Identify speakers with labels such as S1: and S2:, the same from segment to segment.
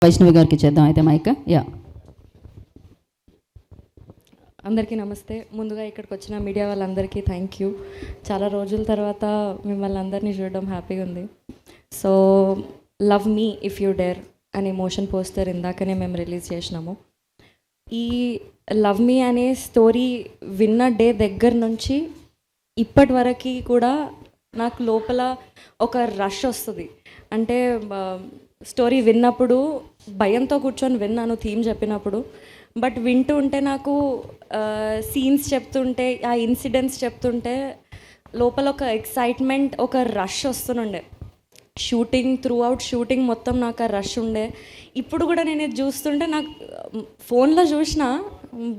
S1: వైష్ణవి గారికి చేద్దాం అయితే మైక్. యా,
S2: అందరికీ నమస్తే. ముందుగా ఇక్కడికి వచ్చిన మీడియా వాళ్ళందరికీ థ్యాంక్ యూ. చాలా రోజుల తర్వాత మిమ్మల్ని అందరినీ చూడడం హ్యాపీగా ఉంది. So love me if you dare అనే మోషన్ పోస్టర్ ఇందాకనే మేము రిలీజ్ చేసినాము. ఈ లవ్ మీ అనే స్టోరీ విన్న డే దగ్గర నుంచి ఇప్పటి వరకు కూడా నాకు లోపల ఒక రష్ వస్తుంది. అంటే స్టోరీ విన్నప్పుడు భయంతో కూర్చొని విన్నాను థీమ్ చెప్పినప్పుడు, బట్ వింటూ ఉంటే నాకు సీన్స్ చెప్తుంటే, ఆ ఇన్సిడెంట్స్ చెప్తుంటే లోపల ఒక ఎక్సైట్మెంట్, ఒక రష్ వస్తుండే. షూటింగ్ త్రూ అవుట్ షూటింగ్ మొత్తం నాకు ఆ రష్ ఉండే. ఇప్పుడు కూడా నేను ఇది చూస్తుంటే నాకు ఫోన్లో చూసిన,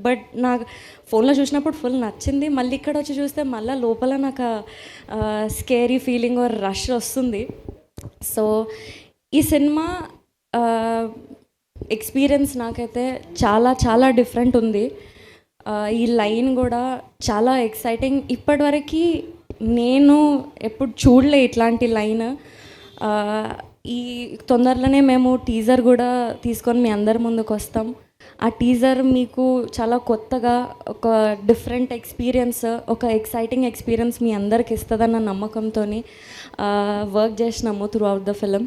S2: బట్ నాకు ఫోన్లో చూసినప్పుడు ఫుల్ నచ్చింది. మళ్ళీ ఇక్కడ వచ్చి చూస్తే మళ్ళీ లోపల నాకు స్కేరీ ఫీలింగ్ ఆర్ రష్ వస్తుంది. సో ఈ సినిమా ఎక్స్పీరియన్స్ నాకైతే చాలా చాలా డిఫరెంట్ ఉంది. ఈ లైన్ కూడా చాలా ఎక్సైటింగ్. ఇప్పటివరకు నేను ఎప్పుడు చూడలే ఇట్లాంటి లైన్. ఈ తొందరలోనే మేము టీజర్ కూడా తీసుకొని మీ అందరి ముందుకు వస్తాం. ఆ టీజర్ మీకు చాలా కొత్తగా ఒక డిఫరెంట్ ఎక్స్పీరియన్స్, ఒక ఎక్సైటింగ్ ఎక్స్పీరియన్స్ మీ అందరికి ఇస్తుందన్న నమ్మకంతో వర్క్ చేసినాము throughout the film.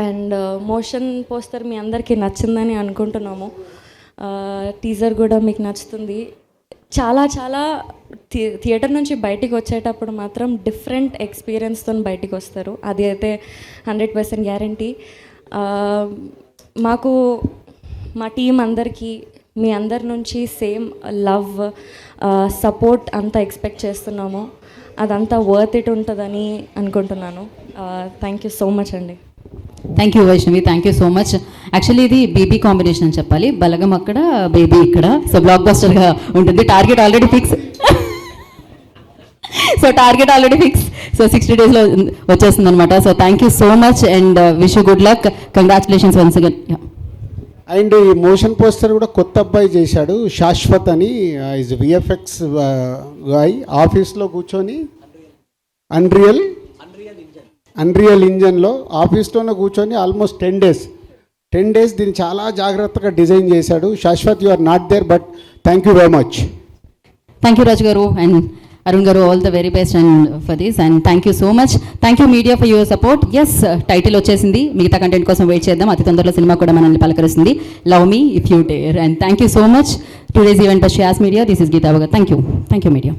S2: And motion poster మీ అందరికీ నచ్చిందని అనుకుంటున్నాము. టీజర్ కూడా మీకు నచ్చుతుంది. చాలా చాలా థియేటర్ నుంచి బయటికి వచ్చేటప్పుడు మాత్రం డిఫరెంట్ ఎక్స్పీరియన్స్తో బయటికి వస్తారు. అది అయితే 100% గ్యారంటీ. మాకు మా టీం అందరికీ మీ అందరి నుంచి సేమ్ లవ్, సపోర్ట్ అంతా ఎక్స్పెక్ట్ చేస్తున్నాము. అదంతా వర్త్ ఇట్ ఉంటుందని అనుకుంటున్నాను. థ్యాంక్ యూ సో మచ్ అండి.
S1: Thank you Vaishnavi, thank you so much. Actually ఇది బేబీ కాంబినేషన్ అని చెప్పాలి. బలగం అక్కడ, బేబీ ఇక్కడ. సో బ్లాక్ బస్టర్గా ఉంటుంది. Target already fix. So target already fix. So 60 daysలో వచ్చేస్తుంది అనమాట. So thank you so much and wish you good luck. Congratulations once again.
S3: And ఈ motion poster కూడా కొత్త అబ్బాయి చేశాడు, శాశ్వత్ అని. Is VFX guy. ఆఫీస్లో కూర్చొని అన్రియల్ ఇంజన్లో ఆఫీస్లోనే కూర్చొని ఆల్మోస్ట్ 10 days దీన్ని చాలా జాగ్రత్తగా డిజైన్ చేశాడు. Shashwat, you are not there, but thank you very much.
S1: Thank you Raju గారు అండ్ అరుణ్ గారు. All the very best and for this and thank you so much. Thank you media for your support. Yes, title వచ్చేసింది. మిగతా content కోసం wait చేద్దాం. అతి తొందరలో cinema కూడా మనల్ని పలకరిస్తుంది. Love me if you dare. And thank you so much. Today's event by Shreyas media. This is Geetha Bhagat. Thank you media.